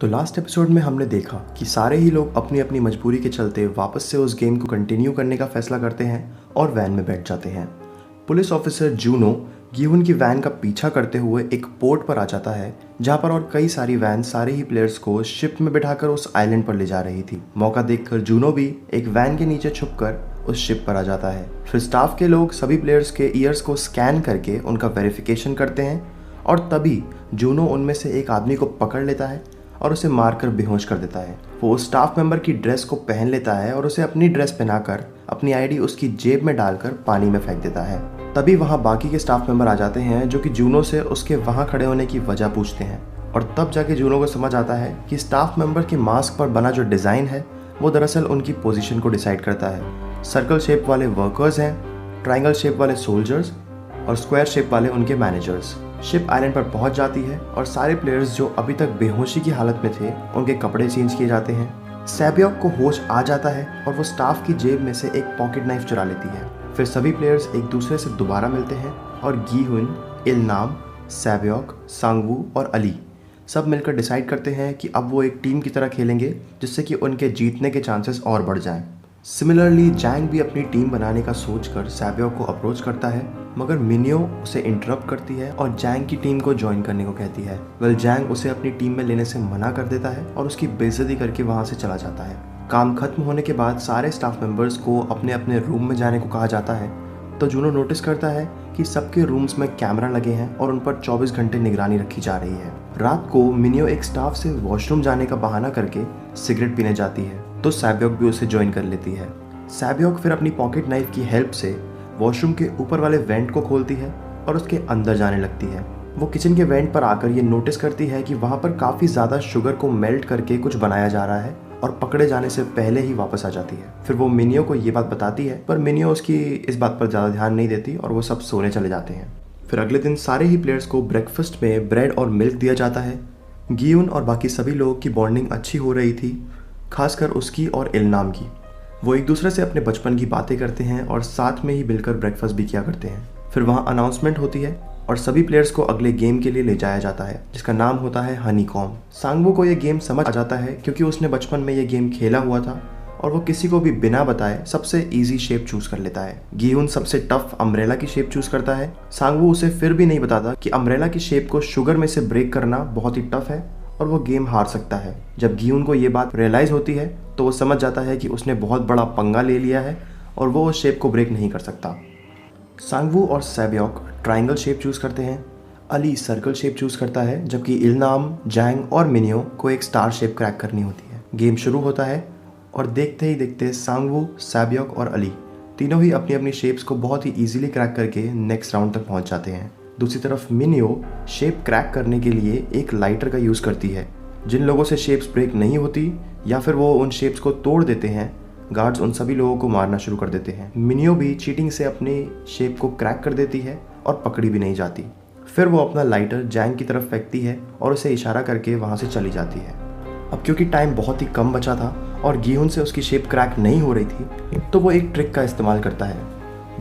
तो last episode में हमने देखा कि सारे ही लोग अपनी अपनी मजबूरी के चलते वापस से उस गेम को कंटिन्यू करने का फैसला करते हैं और वैन में बैठ जाते हैं। पुलिस ऑफिसर जूनो गीहुन की वैन का पीछा करते हुए एक पोर्ट पर आ जाता है, जहां पर और कई सारी वैन सारे ही प्लेयर्स को शिप में बिठाकर उस आइलैंड पर ले जा रही थी। मौका देखकर जूनो भी एक वैन के नीचे छुपकर उस शिप पर आ जाता है। फिर स्टाफ के लोग सभी प्लेयर्स के ईयर्स को स्कैन करके उनका वेरिफिकेशन करते हैं और तभी जूनो उनमें से एक आदमी को पकड़ लेता है और उसे मारकर बेहोश कर देता है। वो उस स्टाफ मेंबर की ड्रेस को पहन लेता है और उसे अपनी ड्रेस पहनाकर अपनी आईडी उसकी जेब में डालकर पानी में फेंक देता है। तभी वहाँ बाकी के स्टाफ मेंबर आ जाते हैं जो कि जूनो से उसके वहाँ खड़े होने की वजह पूछते हैं और तब जाके जूनो को समझ आता है कि स्टाफ मेंबर के मास्क पर बना जो डिज़ाइन है वो दरअसल उनकी पोजीशन को डिसाइड करता है। सर्कल शेप वाले वर्कर्स हैं, ट्रायंगल शेप वाले सोल्जर्स और स्क्वायर शेप वाले उनके मैनेजर्स। शिप आइलैंड पर पहुंच जाती है और सारे प्लेयर्स जो अभी तक बेहोशी की हालत में थे उनके कपड़े चेंज किए जाते हैं। सैबियोक को होश आ जाता है और वो स्टाफ की जेब में से एक पॉकेट नाइफ चुरा लेती है। फिर सभी प्लेयर्स एक दूसरे से दोबारा मिलते हैं और गीहुन, इलनाम, सैबियोक, सांगवू और अली सब मिलकर डिसाइड करते हैं कि अब वो एक टीम की तरह खेलेंगे जिससे कि उनके जीतने के चांसेस और बढ़ जाएं। सिमिलरली जैंग भी अपनी टीम बनाने का सोचकर सैबियोक को अप्रोच करता है, मगर मिनियो उसे इंटरप्ट करती है और जैंग की टीम को ज्वाइन करने को कहती है। जैंग उसे अपनी टीम में लेने से मना कर देता है और उसकी बेइज्जती करके वहां से चला जाता है। काम खत्म होने के बाद सारे स्टाफ मेंबर्स को अपने अपने रूम में जाने को कहा जाता है तो जूनो नोटिस करता है कि सबके रूम्स में कैमरा लगे हैं और उन पर 24 घंटे निगरानी रखी जा रही है। रात को मिनियो एक स्टाफ से वॉशरूम जाने का बहाना करके सिगरेट पीने जाती है तो सैबियोक भी उसे ज्वाइन कर लेती है। सैबियोक फिर अपनी पॉकेट नाइफ की हेल्प से वॉशरूम के ऊपर वाले वेंट को खोलती है और उसके अंदर जाने लगती है। वो किचन के वेंट पर आकर ये नोटिस करती है कि वहाँ पर काफ़ी ज़्यादा शुगर को मेल्ट करके कुछ बनाया जा रहा है और पकड़े जाने से पहले ही वापस आ जाती है। फिर वो मिनियो को ये बात बताती है पर मिनियो उसकी इस बात पर ज़्यादा ध्यान नहीं देती और वो सब सोने चले जाते हैं। फिर अगले दिन सारे ही प्लेयर्स को ब्रेकफास्ट में ब्रेड और मिल्क दिया जाता है। गीहुन और बाकी सभी लोगों की बॉन्डिंग अच्छी हो रही थी, खासकर उसकी और इलनाम की। वो एक दूसरे से अपने बचपन की बातें करते हैं और साथ में ही मिलकर ब्रेकफास्ट भी किया करते हैं। फिर वहाँ अनाउंसमेंट होती है और सभी प्लेयर्स को अगले गेम के लिए ले जाया जाता है जिसका नाम होता है हनीकॉम। सांगवू को ये गेम समझ आ जाता है क्योंकि उसने बचपन में ये गेम खेला हुआ था और वो किसी को भी बिना बताए सबसे इजी शेप चूज कर लेता है। गीहुन सबसे टफ अम्ब्रेला की शेप चूज करता है। सांगवू उसे फिर भी नहीं बताता कि अम्ब्रेला की शेप को शुगर में से ब्रेक करना बहुत ही टफ है और वो गेम हार सकता है। जब गीहुन को ये बात रियलाइज होती है तो वो समझ जाता है कि उसने बहुत बड़ा पंगा ले लिया है और वो उस शेप को ब्रेक नहीं कर सकता। सांगवू और सैबियोक ट्रायंगल शेप चूज़ करते हैं, अली सर्कल शेप चूज़ करता है, जबकि इलनाम, जैंग और मिनियो को एक स्टार शेप क्रैक करनी होती है। गेम शुरू होता है और देखते ही देखते सांगवू, सैबियोक और अली तीनों ही अपनी अपनी शेप्स को बहुत ही ईजिली क्रैक करके नेक्स्ट राउंड तक पहुंच जाते हैं। दूसरी तरफ मिनियो शेप क्रैक करने के लिए एक लाइटर का यूज़ करती है। जिन लोगों से शेप्स ब्रेक नहीं होती या फिर वो उन शेप्स को तोड़ देते हैं, गार्ड्स उन सभी लोगों को मारना शुरू कर देते हैं। मिनियो भी चीटिंग से अपनी शेप को क्रैक कर देती है और पकड़ी भी नहीं जाती। फिर वो अपना लाइटर जैंग की तरफ फेंकती है और उसे इशारा करके वहाँ से चली जाती है। अब क्योंकि टाइम बहुत ही कम बचा था और गीहुन से उसकी शेप क्रैक नहीं हो रही थी तो वो एक ट्रिक का इस्तेमाल करता है।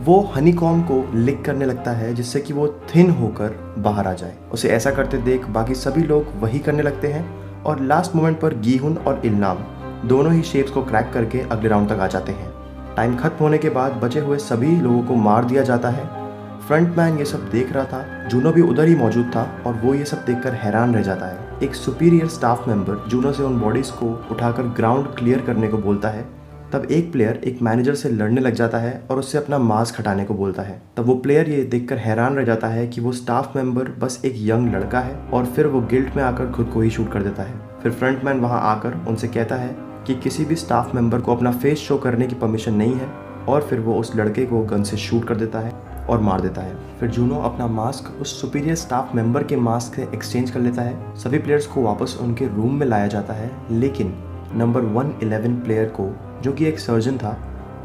वो हनीकॉम को लिक करने लगता है जिससे कि वो थिन होकर बाहर आ जाए। उसे ऐसा करते देख बाकी सभी लोग वही करने लगते हैं और लास्ट मोमेंट पर गीहुन और इलनाम दोनों ही शेप्स को क्रैक करके अगले राउंड तक आ जाते हैं। टाइम खत्म होने के बाद बचे हुए सभी लोगों को मार दिया जाता है। फ्रंटमैन ये सब देख रहा था, जूनो भी उधर ही मौजूद था और वो ये सब देखकर हैरान रह जाता है। एक सुपीरियर स्टाफ मेंबर जूनो से उन बॉडीज को उठाकर ग्राउंड क्लियर करने को बोलता है। तब एक प्लेयर एक मैनेजर से लड़ने लग जाता है और उससे अपना मास्क हटाने को बोलता है। तब वो प्लेयर ये देखकर हैरान रह जाता है कि वो स्टाफ मेंबर बस एक यंग लड़का है और फिर वो गिल्ट में आकर खुद को ही शूट कर देता है। फिर फ्रंटमैन वहाँ आकर उनसे कहता है कि किसी भी स्टाफ मेंबर को अपना फेस शो करने की परमिशन नहीं है और फिर वो उस लड़के को गन से शूट कर देता है और मार देता है। फिर जूनो अपना मास्क उस सुपीरियर स्टाफ मेंबर के मास्क से एक्सचेंज कर लेता है। सभी प्लेयर्स को वापस उनके रूम में लाया जाता है, लेकिन नंबर 111 प्लेयर को, जो कि एक सर्जन था,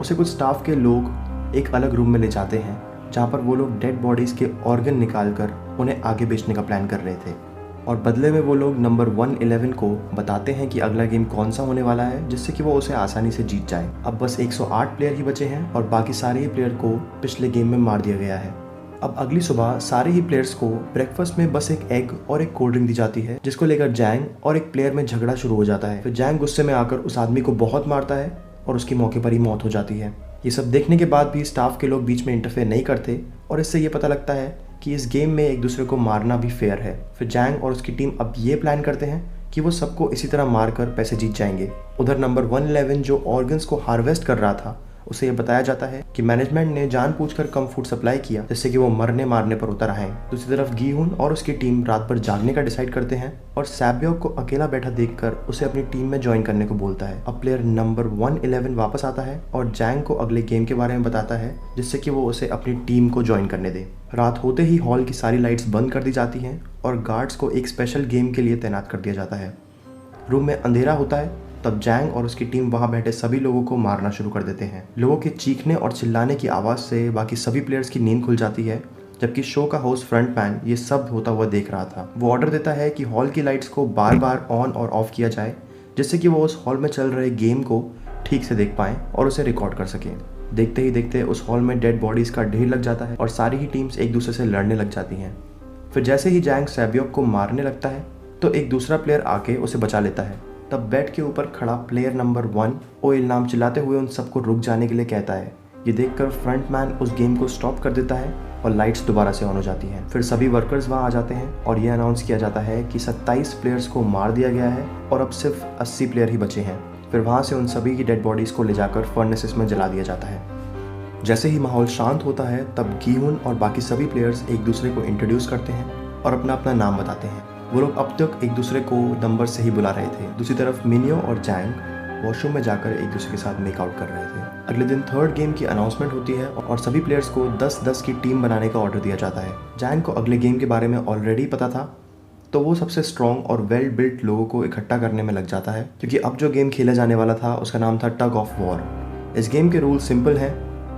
उसे कुछ स्टाफ के लोग एक अलग रूम में ले जाते हैं जहाँ पर वो लोग डेड बॉडीज़ के ऑर्गन निकाल कर उन्हें आगे बेचने का प्लान कर रहे थे और बदले में वो लोग नंबर 111 को बताते हैं कि अगला गेम कौन सा होने वाला है जिससे कि वो उसे आसानी से जीत जाए। अब बस 108 प्लेयर ही बचे हैं और बाकी सारे ही प्लेयर को पिछले गेम में मार दिया गया है। अब अगली सुबह सारे ही प्लेयर्स को ब्रेकफास्ट में बस एक एग और एक कोल्ड ड्रिंक दी जाती है, जिसको लेकर जैंग और एक प्लेयर में झगड़ा शुरू हो जाता है। फिर जैंग गुस्से में आकर उस आदमी को बहुत मारता है और उसकी मौके पर ही मौत हो जाती है। ये सब देखने के बाद भी स्टाफ के लोग बीच में इंटरफेयर नहीं करते और इससे ये पता लगता है कि इस गेम में एक दूसरे को मारना भी फेयर है। फिर जैंग और उसकी टीम अब ये प्लान करते हैं कि वो सबको इसी तरह मारकर पैसे जीत जाएंगे। उधर नंबर 111 जो ऑर्गन्स को हार्वेस्ट कर रहा था, उसे ये बताया जाता है कि मैनेजमेंट ने जानबूझकर कम फूड सप्लाई किया जिससे कि वो मरने मारने पर उतर आए। दूसरी तरफ गीहुन और उसकी टीम रात भर जागने का डिसाइड करते हैं और सैब्योक को अकेला बैठा देखकर उसे अपनी टीम में ज्वाइन करने को बोलता है। अब प्लेयर नंबर 111 वापस आता है और जैंग को अगले गेम के बारे में बताता है जिससे कि वो उसे अपनी टीम को ज्वाइन करने दे। रात होते ही हॉल की सारी लाइट्स बंद कर दी जाती हैं और गार्ड्स को एक स्पेशल गेम के लिए तैनात कर दिया जाता है। रूम में अंधेरा होता है, तब जैंग और उसकी टीम वहां बैठे सभी लोगों को मारना शुरू कर देते हैं। लोगों के चीखने और चिल्लाने की आवाज़ से बाकी सभी प्लेयर्स की नींद खुल जाती है, जबकि शो का होस्ट फ्रंटमैन ये सब होता हुआ देख रहा था। वो ऑर्डर देता है कि हॉल की लाइट्स को बार बार ऑन और ऑफ किया जाए जिससे कि वो उस हॉल में चल रहे गेम को ठीक से देख पाएँ और उसे रिकॉर्ड कर सकें। देखते ही देखते उस हॉल में डेड बॉडीज़ का ढेर लग जाता है और सारी ही टीम्स एक दूसरे से लड़ने लग जाती हैं। फिर जैसे ही जैंग सैब्योक को मारने लगता है तो एक दूसरा प्लेयर आके उसे बचा लेता है। तब बेड के ऊपर खड़ा प्लेयर नंबर 1 ओ इल्नाम चिल्लाते हुए उन सबको रुक जाने के लिए कहता है। ये देखकर फ्रंटमैन उस गेम को स्टॉप कर देता है और लाइट्स दोबारा से ऑन हो जाती हैं। फिर सभी वर्कर्स वहां आ जाते हैं और ये अनाउंस किया जाता है कि 27 प्लेयर्स को मार दिया गया है और अब सिर्फ 80 प्लेयर ही बचे हैं। फिर वहां से उन सभी की डेड बॉडीज़ को ले जाकर फर्नेसेस में जला दिया जाता है। जैसे ही माहौल शांत होता है तब गीहुन और बाकी सभी प्लेयर्स एक दूसरे को इंट्रोड्यूस करते हैं और अपना अपना नाम बताते हैं। वो लोग अब तक एक दूसरे को नंबर से ही बुला रहे थे। दूसरी तरफ मिनियो और जैंग वॉशरूम में जाकर एक दूसरे के साथ मेकआउट कर रहे थे। अगले दिन थर्ड गेम की अनाउंसमेंट होती है और सभी प्लेयर्स को 10-10 की टीम बनाने का ऑर्डर दिया जाता है। जैंग को अगले गेम के बारे में ऑलरेडी पता था, तो वो सबसे स्ट्रॉन्ग और वेल बिल्ट लोगों को इकट्ठा करने में लग जाता है, क्योंकि अब जो गेम खेला जाने वाला था उसका नाम था टग ऑफ वॉर। इस गेम के रूल सिंपल हैं।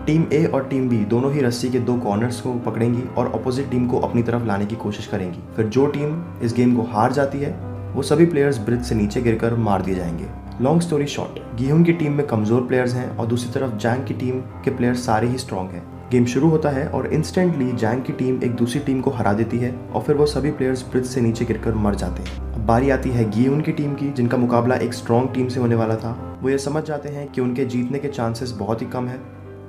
टीम ए और टीम बी दोनों ही रस्सी के 2 कॉर्नर्स को पकड़ेंगी और अपोजिट टीम को अपनी तरफ लाने की कोशिश करेंगी। फिर जो टीम इस गेम को हार जाती है वो सभी प्लेयर्स ब्रिज से नीचे गिरकर मार दिए जाएंगे। लॉन्ग स्टोरी शॉर्ट, गीहुन की टीम में कमज़ोर प्लेयर्स हैं और दूसरी तरफ जैंग की टीम के प्लेयर्स सारे ही स्ट्रॉन्ग हैं। गेम शुरू होता है और इंस्टेंटली जैंग की टीम एक दूसरी टीम को हरा देती है और फिर वो सभी प्लेयर्स ब्रिज से नीचे गिरकर मर जाते हैं। अब बारी आती है गीहुन की टीम की, जिनका मुकाबला एक स्ट्रॉन्ग टीम से होने वाला था। वो ये समझ जाते हैं कि उनके जीतने के चांसेस बहुत ही कम है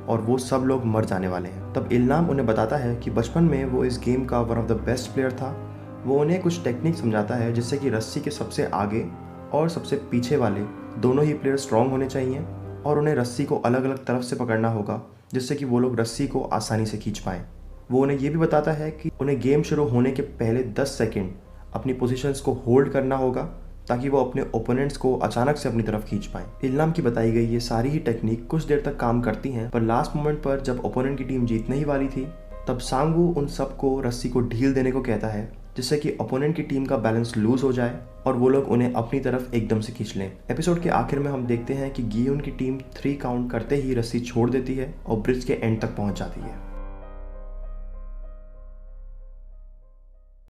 और वो सब लोग मर जाने वाले हैं। तब इल्नाम उन्हें बताता है कि बचपन में वो इस गेम का one of the best player था। वो उन्हें कुछ टेक्निक समझाता है जिससे कि रस्सी के सबसे आगे और सबसे पीछे वाले दोनों ही प्लेयर स्ट्रॉन्ग होने चाहिए और उन्हें रस्सी को अलग अलग तरफ से पकड़ना होगा जिससे कि वो लोग रस्सी को आसानी से खींच पाएँ। वो उन्हें ये भी बताता है कि उन्हें गेम शुरू होने के पहले 10 सेकेंड अपनी पोजीशंस को होल्ड करना होगा ताकि वो अपने ओपोनेंट्स को अचानक से अपनी तरफ खींच पाएं। इल्नाम की बताई गई ये सारी ही टेक्निक कुछ देर तक काम करती हैं, पर लास्ट मोमेंट पर जब ओपोनेंट की टीम जीतने ही वाली थी तब सांगू उन सबको रस्सी को ढील देने को कहता है जिससे कि ओपोनेंट की टीम का बैलेंस लूज हो जाए और वो लोग उन्हें अपनी तरफ एकदम से खींच लें। एपिसोड के आखिर में हम देखते हैं कि गीहुन की टीम 3 काउंट करते ही रस्सी छोड़ देती है और ब्रिज के एंड तक पहुंच जाती है।